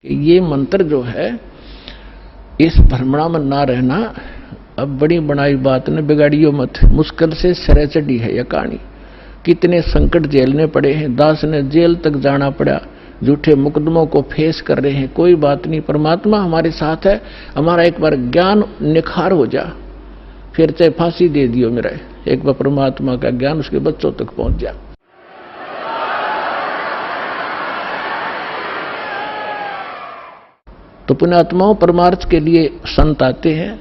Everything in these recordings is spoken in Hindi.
ये मंत्र जो है, इस भ्रमणा में ना रहना, अब बड़ी बनाई बात ने बिगाड़ियो मत, मुश्किल से सिरे चढ़ी है यह कहानी। कितने संकट झेलने पड़े हैं, दास ने जेल तक जाना पड़ा, झूठे मुकदमों को फेस कर रहे हैं। कोई बात नहीं, परमात्मा हमारे साथ है। हमारा एक बार ज्ञान निखार हो जा, फिर चाहे फांसी दे दियो मेरा, एक बार परमात्मा का ज्ञान उसके बच्चों तक पहुंच जा। तो पुण्यात्माओं, परमार्थ के लिए संत आते हैं,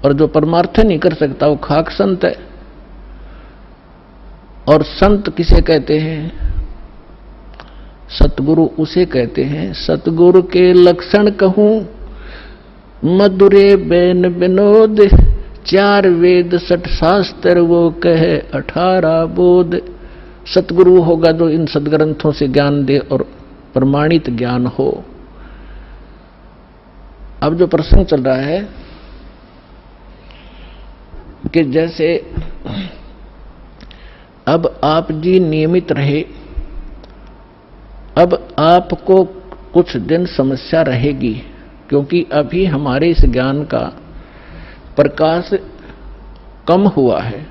और जो परमार्थ नहीं कर सकता वो खाक संत है। और संत किसे कहते हैं? सतगुरु उसे कहते हैं। सतगुरु के लक्षण कहूं, मधुरे बैन विनोद, 4 वेद 6 शास्त्र वो कहे 18 बोध। सतगुरु होगा जो इन सदग्रंथों से ज्ञान दे और प्रमाणित ज्ञान हो। अब जो प्रसंग चल रहा है कि जैसे अब आप जी नियमित रहे, अब आपको कुछ दिन समस्या रहेगी, क्योंकि अभी हमारे इस ज्ञान का प्रकाश कम हुआ है।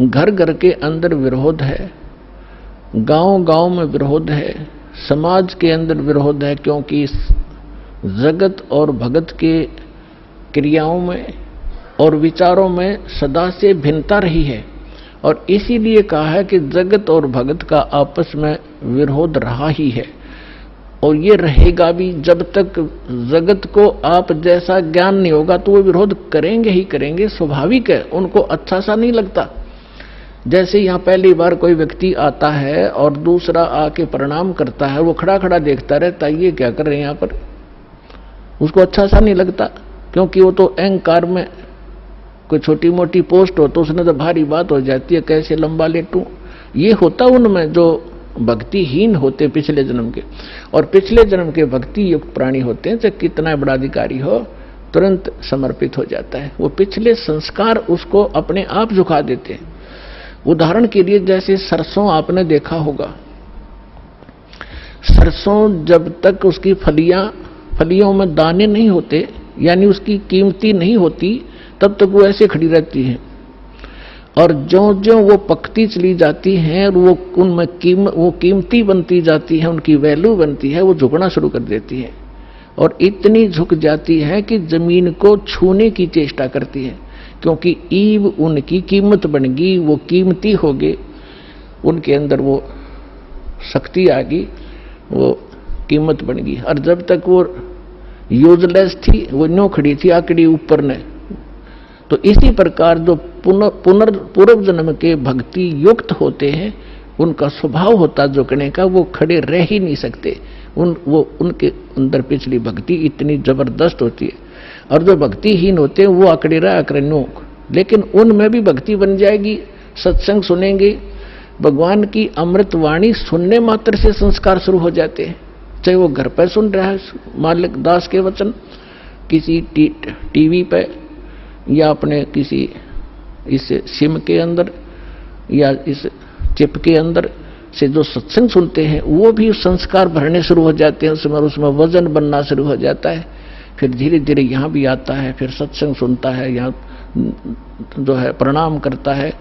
घर घर के अंदर विरोध है, गांव गांव में विरोध है, समाज के अंदर विरोध है, क्योंकि जगत और भगत के क्रियाओं में और विचारों में सदा से भिन्नता रही है। और इसीलिए कहा है कि जगत और भगत का आपस में विरोध रहा ही है, और ये रहेगा भी। जब तक जगत को आप जैसा ज्ञान नहीं होगा तो वो विरोध करेंगे ही करेंगे, स्वाभाविक है, उनको अच्छा सा नहीं लगता। जैसे यहाँ पहली बार कोई व्यक्ति आता है और दूसरा आके प्रणाम करता है, वो खड़ा खड़ा देखता रहता है, ये क्या कर रहे हैं यहाँ पर, उसको अच्छा सा नहीं लगता, क्योंकि वो तो अहंकार में कोई छोटी मोटी पोस्ट हो तो उसने तो भारी बात हो जाती है, कैसे लंबा लेटूं। ये होता उनमें जो भक्तिहीन होते पिछले जन्म के, और पिछले जन्म के भक्ति युक्त प्राणी होते हैं, चाहे कितना बड़ा अधिकारी हो, तुरंत समर्पित हो जाता है। वो पिछले संस्कार उसको अपने आप झुका देते हैं। उदाहरण के लिए जैसे सरसों आपने देखा होगा, सरसों जब तक उसकी फलियों में दाने नहीं होते, यानी उसकी कीमती नहीं होती, तब तक वो ऐसे खड़ी रहती है। और ज्यों ज्यों वो पकती चली जाती हैं और वो उनमें वो कीमती बनती जाती है, उनकी वैल्यू बनती है, वो झुकना शुरू कर देती है। और इतनी झुक जाती है कि जमीन को छूने की चेष्टा करती है, क्योंकि ईव उनकी कीमत बन गई, वो कीमती हो गए, उनके अंदर वो शक्ति आ गई, वो कीमत बन गई। और जब तक वो यूजलेस थी, वो न्यों खड़ी थी आकड़ी ऊपर ने। तो इसी प्रकार जो पूर्व जन्म के भक्ति युक्त होते हैं, उनका स्वभाव होता झुकने का, वो खड़े रह ही नहीं सकते। उनके अंदर पिछली भक्ति इतनी जबरदस्त होती है। और जो भक्तिहीन होते हैं वो आकड़े रहा आकड़े, लेकिन उनमें भी भक्ति बन जाएगी। सत्संग सुनेंगे, भगवान की अमृत वाणी सुनने मात्र से संस्कार शुरू हो जाते हैं। चाहे वो घर पर सुन रहा है मालिक दास के वचन, किसी टीवी पे, या अपने किसी इस सिम के अंदर, या इस चिप के अंदर से जो सत्संग सुनते हैं, वो भी संस्कार भरने शुरू हो जाते हैं, उसमें वजन बनना शुरू हो जाता है। फिर धीरे धीरे यहाँ भी आता है, फिर सत्संग सुनता है, यहाँ जो है प्रणाम करता है,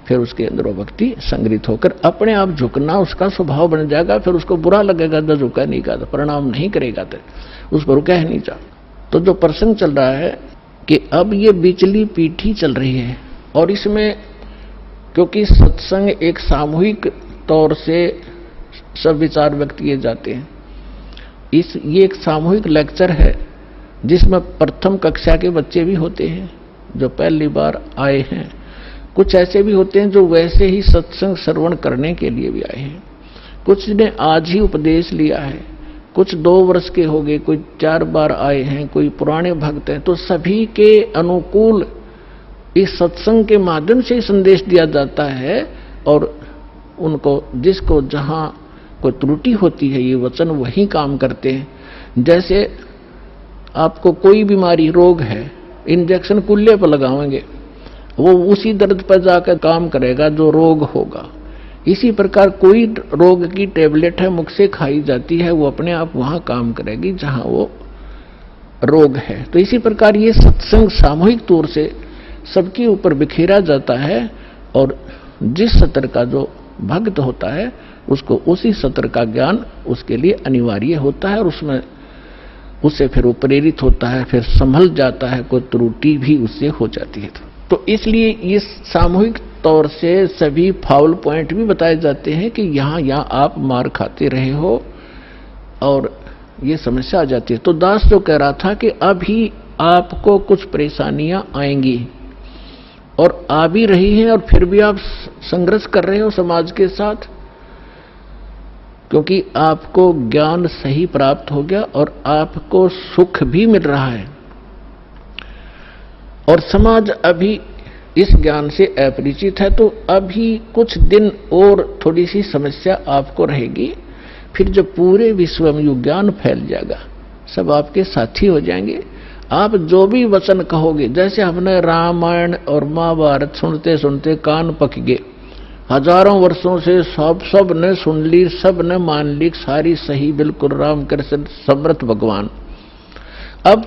फिर उसके अंदर वो भक्ति संग्रहित होकर अपने आप झुकना उसका स्वभाव बन जाएगा। फिर उसको बुरा लगेगा जब झुका नहीं गा, प्रणाम नहीं करेगा तो उस पर कह नहीं जा। तो जो प्रसंग चल रहा है कि अब ये बिचली पीठी चल रही है, और इसमें क्योंकि सत्संग एक सामूहिक तौर से सब विचार व्यक्त किए जाते हैं, ये एक सामूहिक लेक्चर है जिसमें प्रथम कक्षा के बच्चे भी होते हैं जो पहली बार आए हैं, कुछ ऐसे भी होते हैं जो वैसे ही सत्संग श्रवण करने के लिए भी आए हैं, कुछ ने आज ही उपदेश लिया है, कुछ 2 वर्ष के हो गए, कोई 4 बार आए हैं, कोई पुराने भक्त हैं। तो सभी के अनुकूल इस सत्संग के माध्यम से संदेश दिया जाता है, और उनको जिसको जहां कोई त्रुटि होती है, ये वचन वही काम करते हैं। जैसे आपको कोई बीमारी रोग है, इंजेक्शन कुल्ले पर लगाएंगे, वो उसी दर्द पर जाकर काम करेगा जो रोग होगा। इसी प्रकार कोई रोग की टेबलेट है मुख से खाई जाती है, वो अपने आप वहां काम करेगी जहां वो रोग है। तो इसी प्रकार ये सत्संग सामूहिक तौर से सबके ऊपर बिखेरा जाता है, और जिस सत्र का जो भक्त होता है उसको उसी सत्र का ज्ञान उसके लिए अनिवार्य होता है, और उसमें उससे फिर वो प्रेरित होता है, फिर संभल जाता है, कोई त्रुटि भी उससे हो जाती है। तो इसलिए इस सामूहिक तौर से सभी फाउल पॉइंट भी बताए जाते हैं कि यहाँ आप मार खाते रहे हो और ये समस्या आ जाती है। तो दास जो कह रहा था कि अभी आपको कुछ परेशानियां आएंगी और आ भी रही हैं, और फिर भी आप संघर्ष कर रहे हो समाज के साथ, क्योंकि आपको ज्ञान सही प्राप्त हो गया और आपको सुख भी मिल रहा है, और समाज अभी इस ज्ञान से अपरिचित है। तो अभी कुछ दिन और थोड़ी सी समस्या आपको रहेगी, फिर जब पूरे विश्व में ये ज्ञान फैल जाएगा, सब आपके साथी हो जाएंगे। आप जो भी वचन कहोगे, जैसे हमने रामायण और महाभारत सुनते सुनते कान पक गए, हजारों वर्षों से सब ने सुन ली, सब ने मान ली, सारी सही, बिल्कुल राम कृष्ण समर्थ भगवान। अब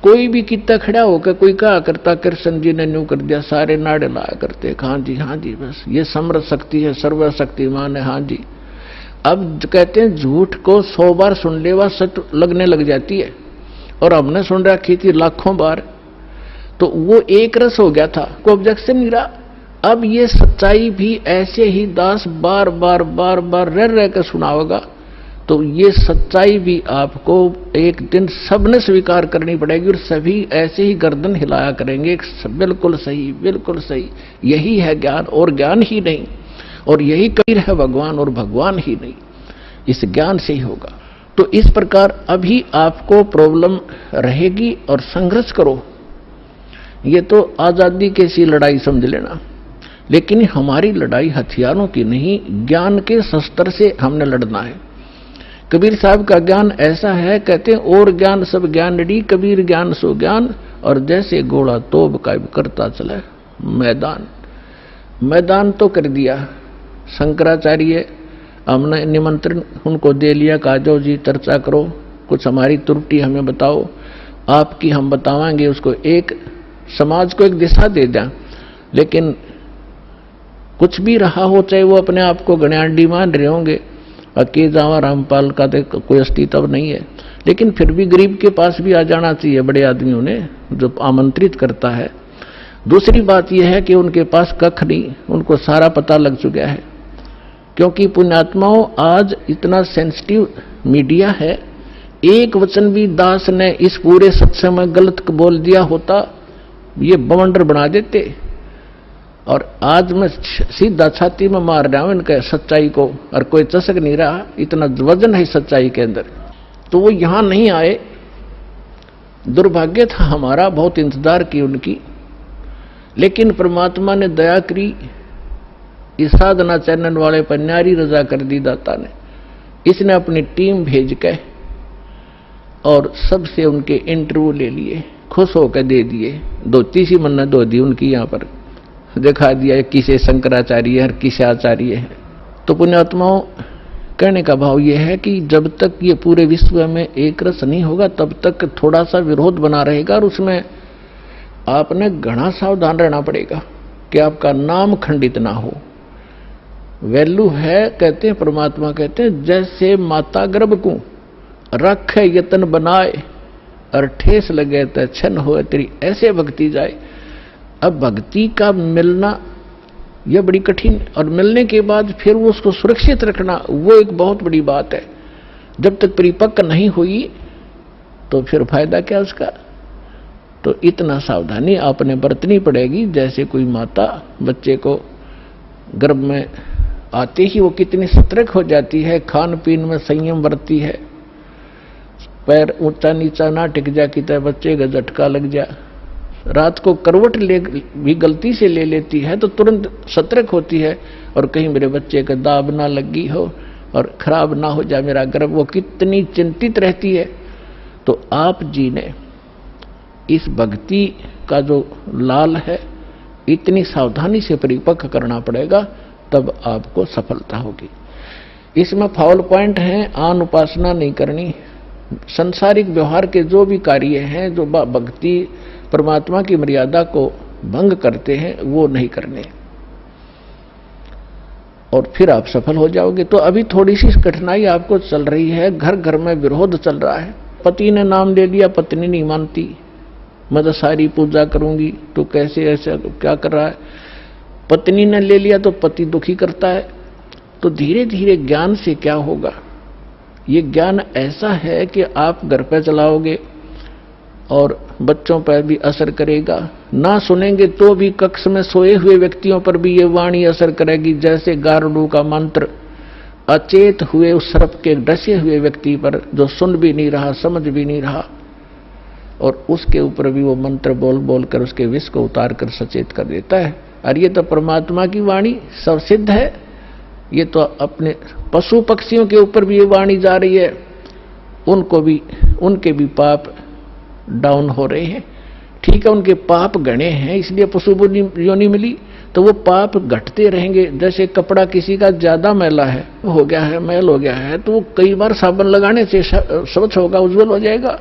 कोई भी कितना खड़ा होकर कोई कहा करता कृष्ण जी ने न्यू कर दिया, सारे नाड़े लाया करते, हाँ जी बस ये समर्थ शक्ति है, सर्वशक्तिमान है, हाँ जी। अब कहते हैं झूठ को 100 बार सुन ले वह सच लगने लग जाती है, और हमने सुन रखी थी लाखों बार, तो वो एक रस हो गया था, कोई ऑब्जेक्शन नहीं रहा। अब ये सच्चाई भी ऐसे ही दास बार बार रह कर सुनाओगा, तो ये सच्चाई भी आपको एक दिन सबने स्वीकार करनी पड़ेगी, और सभी ऐसे ही गर्दन हिलाया करेंगे, बिल्कुल सही, बिल्कुल सही, यही है ज्ञान, और ज्ञान ही नहीं, और यही कबीर है भगवान, और भगवान ही नहीं, इस ज्ञान से ही होगा। तो इस प्रकार अभी आपको प्रॉब्लम रहेगी, और संघर्ष करो। ये तो आजादी की सी लड़ाई समझ लेना, लेकिन हमारी लड़ाई हथियारों की नहीं, ज्ञान के शस्त्र से हमने लड़ना है। कबीर साहब का ज्ञान ऐसा है, कहते हैं और ज्ञान सब ज्ञानड़ी, कबीर ज्ञान सो ज्ञान, और जैसे घोड़ा तोब का करता चला मैदान तो कर दिया शंकराचार्य, हमने निमंत्रण उनको दे लिया, कहा जाओ जी चर्चा करो, कुछ हमारी त्रुटि हमें बताओ, आपकी हम बतावांगे, उसको एक समाज को एक दिशा दे दें। लेकिन कुछ भी रहा हो, चाहे वो अपने आप को गण्याडी मान रहे होंगे, अके जावा रामपाल का तो कोई अस्तित्व नहीं है, लेकिन फिर भी गरीब के पास भी आ जाना चाहिए बड़े आदमियों ने, जो आमंत्रित करता है। दूसरी बात यह है कि उनके पास कख नहीं, उनको सारा पता लग चुका है, क्योंकि पुण्यात्माओं आज इतना सेंसिटिव मीडिया है, एक वचन भी दास ने इस पूरे सत्संग में गलत बोल दिया होता, ये बवंडर बना देते। और आज मैं सीधा छाती में मार रहा हूं इनके सच्चाई को, और कोई चसक नहीं रहा, इतना वजन है सच्चाई के अंदर। तो वो यहां नहीं आए, दुर्भाग्य था हमारा, बहुत इंतजार की उनकी, लेकिन परमात्मा ने दया करी, इस साधना चैनल वाले पर न्यारी रजा कर दी दाता ने। इसने अपनी टीम भेज के और सबसे उनके इंटरव्यू ले लिए, खुश होकर दे दिए, धोती सी मन्नत धो दी उनकी, यहां पर दिखा दिया किसे शंकराचार्य है और किसे आचार्य है। तो पुण्यात्माओं, कहने का भाव यह है कि जब तक ये पूरे विश्व में एक रस नहीं होगा, तब तक थोड़ा सा विरोध बना रहेगा, और उसमें आपने घना सावधान रहना पड़ेगा कि आपका नाम खंडित ना हो। वैल्यू है, कहते हैं परमात्मा, कहते हैं जैसे माता गर्भ को रखे यतन बनाए, और ठेस लगे तो छन हो तेरी, ऐसे भक्ति जाए। अब भक्ति का मिलना यह बड़ी कठिन, और मिलने के बाद फिर वो उसको सुरक्षित रखना, वो एक बहुत बड़ी बात है। जब तक परिपक्व नहीं हुई तो फिर फायदा क्या उसका। तो इतना सावधानी आपने बरतनी पड़ेगी, जैसे कोई माता बच्चे को गर्भ में आते ही वो कितनी सतर्क हो जाती है, खान पीन में संयम बरतती है, पैर ऊंचा नीचा ना टिक जा कि बच्चे का झटका लग जा, रात को करवट ले भी गलती से ले लेती है तो तुरंत सतर्क होती है, और कहीं मेरे बच्चे का दाब ना लगी हो और खराब ना हो जाए मेरा गर्भ, वो कितनी चिंतित रहती है। तो आप जी ने इस भक्ति का जो लाल है, इतनी सावधानी से परिपक्व करना पड़ेगा, तब आपको सफलता होगी। इसमें फाउल पॉइंट है, आन उपासना नहीं करनी, संसारिक व्यवहार के जो भी कार्य हैं जो भक्ति परमात्मा की मर्यादा को भंग करते हैं वो नहीं करने, और फिर आप सफल हो जाओगे। तो अभी थोड़ी सी कठिनाई आपको चल रही है, घर घर में विरोध चल रहा है। पति ने नाम ले लिया, पत्नी नहीं मानती, मैं तो सारी पूजा करूंगी, तो कैसे ऐसा क्या कर रहा है। पत्नी ने ले लिया तो पति दुखी करता है। तो धीरे धीरे ज्ञान से क्या होगा, ये ज्ञान ऐसा है कि आप घर पे चलाओगे और बच्चों पर भी असर करेगा, ना सुनेंगे तो भी कक्ष में सोए हुए व्यक्तियों पर भी ये वाणी असर करेगी, जैसे गारुड़ का मंत्र अचेत हुए उस सर्प के डसे हुए व्यक्ति पर जो सुन भी नहीं रहा, समझ भी नहीं रहा, और उसके ऊपर भी वो मंत्र बोल बोल कर उसके विष को उतार कर सचेत कर देता है। और ये तो परमात्मा की वाणी सब सिद्ध है। ये तो अपने पशु पक्षियों के ऊपर भी ये वाणी जा रही है, उनको भी, उनके भी पाप डाउन हो रहे हैं। ठीक है, उनके पाप गणे हैं इसलिए पशु योनि मिली, तो वो पाप घटते रहेंगे। जैसे कपड़ा किसी का ज्यादा मैला है, हो गया है, मैल हो गया है, तो वो कई बार साबुन लगाने से स्वच्छ होगा, उज्जवल हो जाएगा,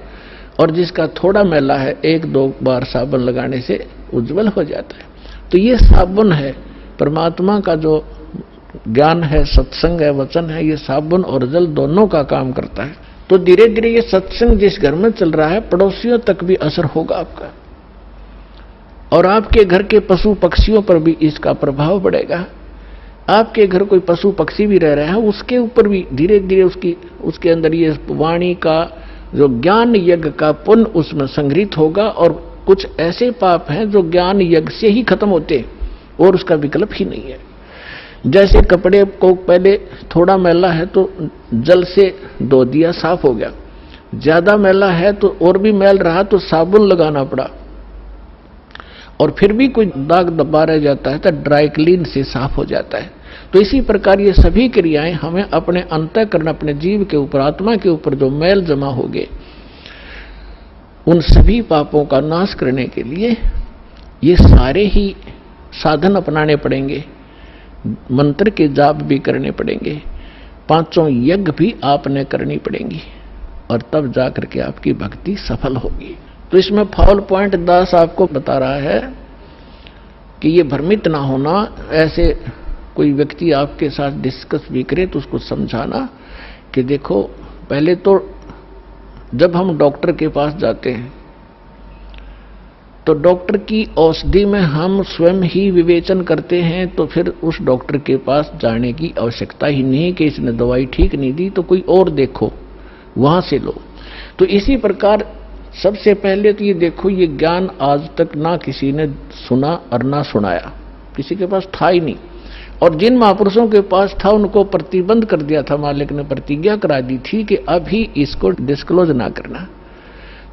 और जिसका थोड़ा मैला है एक दो बार साबुन लगाने से उज्जवल हो जाता है। तो ये साबुन है, परमात्मा का जो ज्ञान है, सत्संग है, वचन है, ये साबुन और जल दोनों का काम करता है। तो धीरे धीरे ये सत्संग जिस घर में चल रहा है, पड़ोसियों तक भी असर होगा आपका, और आपके घर के पशु पक्षियों पर भी इसका प्रभाव पड़ेगा। आपके घर कोई पशु पक्षी भी रह रहा है, उसके ऊपर भी धीरे धीरे उसके अंदर ये वाणी का जो ज्ञान यज्ञ का पुण्य उसमें संग्रहित होगा। और कुछ ऐसे पाप हैं जो ज्ञान यज्ञ से ही खत्म होते और उसका विकल्प ही नहीं है। जैसे कपड़े को पहले थोड़ा मैला है तो जल से धो दिया, साफ हो गया, ज्यादा मैला है तो और भी मैल रहा तो साबुन लगाना पड़ा, और फिर भी कोई दाग दबा रह जाता है तो ड्राई क्लीन से साफ हो जाता है। तो इसी प्रकार ये सभी क्रियाएं हमें अपने अंतःकरण, अपने जीव के ऊपर, आत्मा के ऊपर जो मैल जमा हो गए, उन सभी पापों का नाश करने के लिए ये सारे ही साधन अपनाने पड़ेंगे, मंत्र के जाप भी करने पड़ेंगे, पांचों यज्ञ भी आपने करनी पड़ेंगी, और तब जाकर के आपकी भक्ति सफल होगी। तो इसमें फाउल पॉइंट दास आपको बता रहा है कि ये भ्रमित ना होना। ऐसे कोई व्यक्ति आपके साथ डिस्कस भी करे तो उसको समझाना कि देखो, पहले तो जब हम डॉक्टर के पास जाते हैं तो डॉक्टर की औषधि में हम स्वयं ही विवेचन करते हैं, तो फिर उस डॉक्टर के पास जाने की आवश्यकता ही नहीं कि इसने दवाई ठीक नहीं दी तो कोई और देखो, वहां से लो। तो इसी प्रकार सबसे पहले तो ये देखो, ये ज्ञान आज तक ना किसी ने सुना और ना सुनाया, किसी के पास था ही नहीं। और जिन महापुरुषों के पास था उनको प्रतिबंध कर दिया था, मालिक ने प्रतिज्ञा करा दी थी कि अभी इसको डिस्क्लोज ना करना।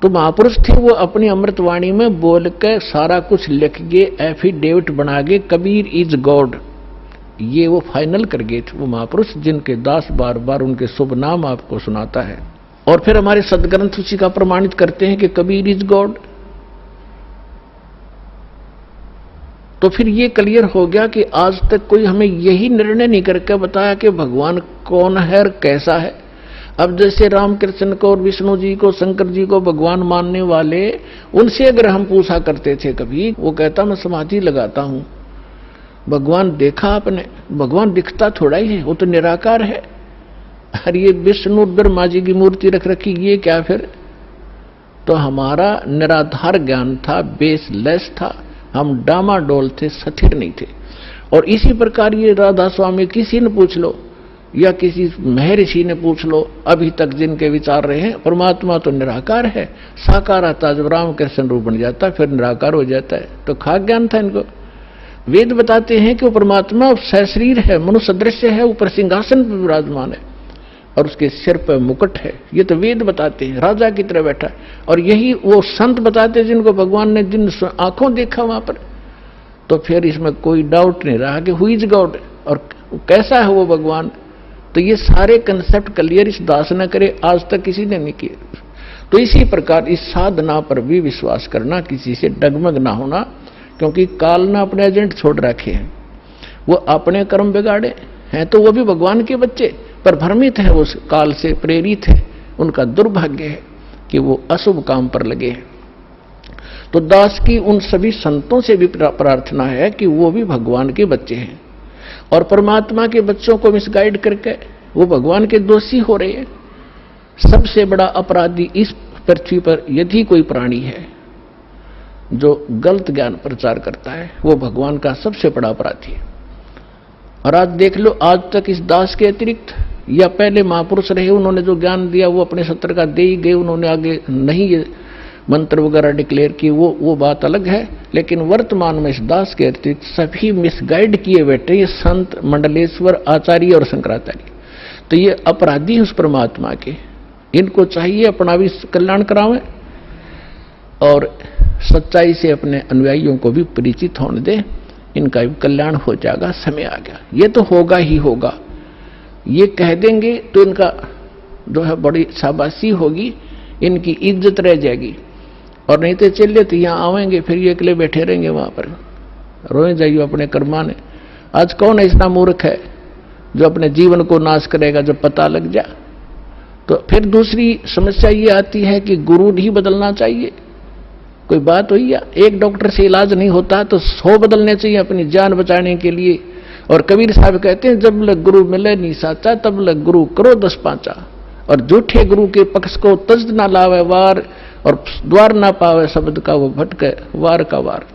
तो महापुरुष थे, वो अपनी अमृतवाणी में बोल के सारा कुछ लिख गए, एफिडेविट बना गए, कबीर इज गॉड, ये वो फाइनल कर गए थे वो महापुरुष, जिनके दास बार बार उनके शुभ नाम आपको सुनाता है। और फिर हमारे सदग्रंथ उसी का प्रमाणित करते हैं कि कबीर इज गॉड। तो फिर ये क्लियर हो गया कि आज तक कोई हमें यही निर्णय नहीं करके बताया कि भगवान कौन है और कैसा है। अब जैसे रामकृष्ण को और विष्णु जी को, शंकर जी को भगवान मानने वाले, उनसे अगर हम पूछा करते थे कभी, वो कहता मैं समाधि लगाता हूं, भगवान देखा आपने? भगवान दिखता थोड़ा ही है, वो तो निराकार है। अरे ये विष्णु ब्रह्मा जी की मूर्ति रख रखी, ये क्या फिर? तो हमारा निराधार ज्ञान था, बेसलेस था, हम डामाडोल थे, स्थिर नहीं थे। और इसी प्रकार ये राधा स्वामी किसी ने पूछ लो या किसी महर्षि ने पूछ लो, अभी तक जिनके विचार रहे हैं, परमात्मा तो निराकार है, साकार आता जब रामकृष्ण रूप बन जाता फिर निराकार हो जाता है। तो खाक ज्ञान था इनको। वेद बताते हैं कि वो परमात्मा सशरीर है, मनुष्य दृश्य है, ऊपर सिंहासन पर विराजमान है और उसके सिर पर मुकुट है। ये तो वेद बताते हैं, राजा की तरह बैठा। और यही वो संत बताते हैं जिनको भगवान ने जिन आंखों देखा वहां पर। तो फिर इसमें कोई डाउट नहीं रहा कि हु इज गॉड और कैसा है वो भगवान। तो ये सारे कंसेप्ट क्लियर इस दास न करे, आज तक किसी ने नहीं किए। तो इसी प्रकार इस साधना पर भी विश्वास करना, किसी से डगमग ना होना, क्योंकि काल ने अपने एजेंट छोड़ रखे हैं। वो अपने कर्म बिगाड़े हैं तो वो भी भगवान के बच्चे, पर भ्रमित है, उस काल से प्रेरित है। उनका दुर्भाग्य है कि वो अशुभ काम पर लगे हैं। तो दास की उन सभी संतों से भी प्रार्थना है कि वो भी भगवान के बच्चे हैं और परमात्मा के बच्चों को मिसगाइड करके वो भगवान के दोषी हो रहे हैं। सबसे बड़ा अपराधी इस पृथ्वी पर यदि कोई प्राणी है जो गलत ज्ञान प्रचार करता है, वो भगवान का सबसे बड़ा अपराधी है। और आज देख लो, आज तक इस दास के अतिरिक्त या पहले महापुरुष रहे, उन्होंने जो ज्ञान दिया वो अपने सत्र का दे ही गए, उन्होंने आगे नहीं ये मंत्र वगैरह डिक्लेयर किए, वो बात अलग है। लेकिन वर्तमान में इस दास के अतिरिक्त सभी मिसगाइड किए बैठे ये संत, मंडलेश्वर, आचार्य और शंकराचार्य। तो ये अपराधी उस परमात्मा के, इनको चाहिए अपना भी कल्याण करावें और सच्चाई से अपने अनुयायियों को भी परिचित होने दें, इनका भी कल्याण हो जाएगा। समय आ गया, ये तो होगा ही होगा। ये कह देंगे तो इनका जो है बड़ी शाबाशी होगी, इनकी इज्जत रह जाएगी। और नहीं तो चलिए तो यहाँ आवेंगे, फिर ये अकेले बैठे रहेंगे वहां पर, रोए जाइए अपने कर्माने। आज कौन ऐसा मूर्ख है जो अपने जीवन को नाश करेगा जब पता लग जाए? तो फिर दूसरी समस्या ये आती है कि गुरु नहीं बदलना चाहिए। कोई बात हुई या एक डॉक्टर से इलाज नहीं होता तो 100 बदलने चाहिए अपनी जान बचाने के लिए। और कबीर साहब कहते हैं, जब लग गुरु मिले नहीं साचा, तब लग गुरु करो 10 पांचा। और झूठे गुरु के पक्ष को तज ना लावे वार, और द्वार ना पावे शब्द का वो भटके वार का वार।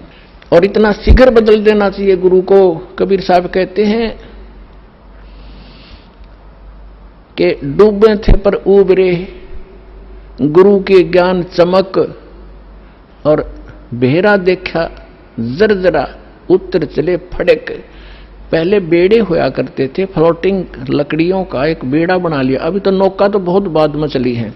और इतना शीघ्र बदल देना चाहिए गुरु को। कबीर साहब कहते हैं कि डूबे थे पर उबरे, गुरु के ज्ञान चमक, और बेहरा देखा जरजरा, उत्तर चले फड़क। पहले बेड़े होया करते थे, फ्लोटिंग लकड़ियों का एक बेड़ा बना लिया। अभी तो नौका तो बहुत बाद में चली है,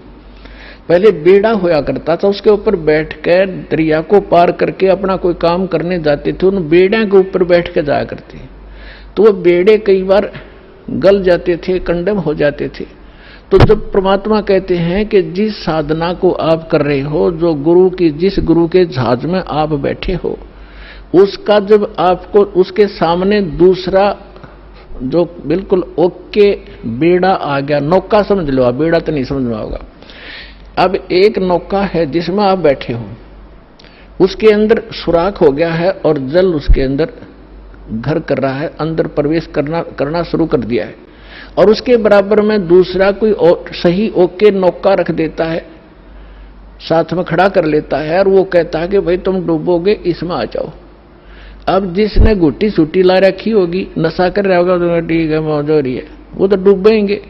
पहले बेड़ा होया करता था, उसके ऊपर बैठकर दरिया को पार करके अपना कोई काम करने जाते थे, उन बेड़े के ऊपर बैठ के जाया करते। तो वो बेड़े कई बार गल जाते थे, कंडम हो जाते थे। तो जब परमात्मा कहते हैं कि जिस साधना को आप कर रहे हो, जो गुरु की, जिस गुरु के जहाज में आप बैठे हो, उसका जब आपको उसके सामने दूसरा जो बिल्कुल ओके बेड़ा आ गया, नौका समझ लो आप, बेड़ा तो नहीं समझ में होगा। अब एक नौका है जिसमें आप बैठे हो, उसके अंदर सुराख हो गया है और जल उसके अंदर घर कर रहा है, अंदर प्रवेश करना शुरू कर दिया है। और उसके बराबर में दूसरा कोई सही ओके नौका रख देता है, साथ में खड़ा कर लेता है, और वो कहता है कि भाई तुम डूबोगे, इसमें आ जाओ। अब जिसने गुट्टी सूटी ला रखी होगी, नशा कर रहा होगा, तो ठीक है मौज हो रही है, वो तो डूबेंगे।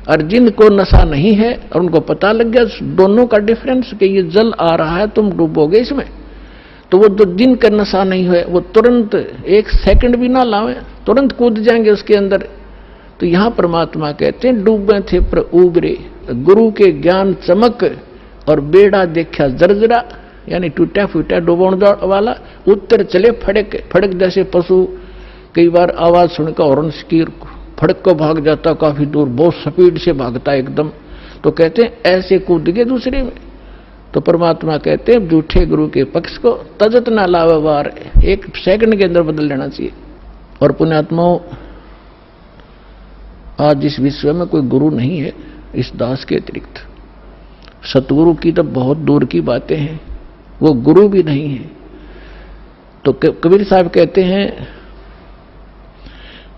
और जिनको नशा नहीं है और उनको पता लग गया दोनों का डिफरेंस कि ये जल आ रहा है, तुम डूबोगे इसमें, तो वो जो जिनका नशा नहीं है वो तुरंत 1 सेकंड भी ना लावे, तुरंत कूद जाएंगे उसके अंदर। तो यहां परमात्मा कहते हैं, डूबे थे पर उबरे, गुरु के ज्ञान चमक, और बेड़ा देखा जर्जरा, यानी टूटा फूटा डूबण वाला, उत्तर चले फड़क। फड़क जैसे पशु कई बार आवाज सुनकर हॉर्न की फड़क को भाग जाता, काफी दूर बहुत स्पीड से भागता एकदम, तो कहते हैं ऐसे कूद गए दूसरे में। तो परमात्मा कहते हैं झूठे गुरु के पक्ष को तजत ना लावे वार, 1 सेकंड के अंदर बदल लेना चाहिए। और पुण्यात्माओं, आज इस विश्व में कोई गुरु नहीं है इस दास के अतिरिक्त। सतगुरु की तो बहुत दूर की बातें हैं, वो गुरु भी नहीं है। तो कबीर साहब कहते हैं,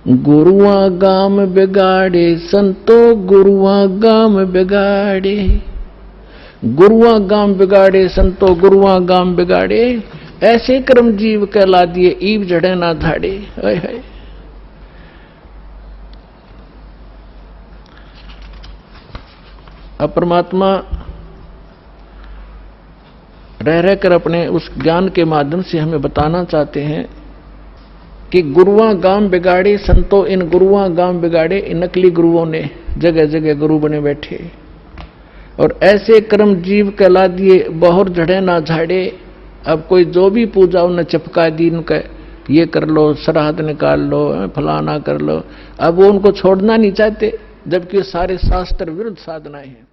गुरुआ गाम बिगाड़े संतो, गुरुआ गाम बिगाड़े, गुरुआ गाम बिगाड़े संतो, गुरुआ गाम बिगाड़े, ऐसे कर्म जीव कहला दिए, ईब जड़े ना धाड़े। है अब परमात्मा रह रहकर अपने उस ज्ञान के माध्यम से हमें बताना चाहते हैं कि गुरुआ गाम बिगाड़े संतो, इन गुरुआ गाम बिगाड़े, इन नकली गुरुओं ने जगह जगह गुरु बने बैठे, और ऐसे कर्म जीव कहला दिए, बहुर झड़े ना झाड़े। अब कोई जो भी पूजा उन्हें चपका दी, उनका ये कर लो, श्राद्ध निकाल लो, फलाना कर लो। अब वो उनको छोड़ना नहीं चाहते, जबकि सारे शास्त्र विरुद्ध साधनाएं हैं।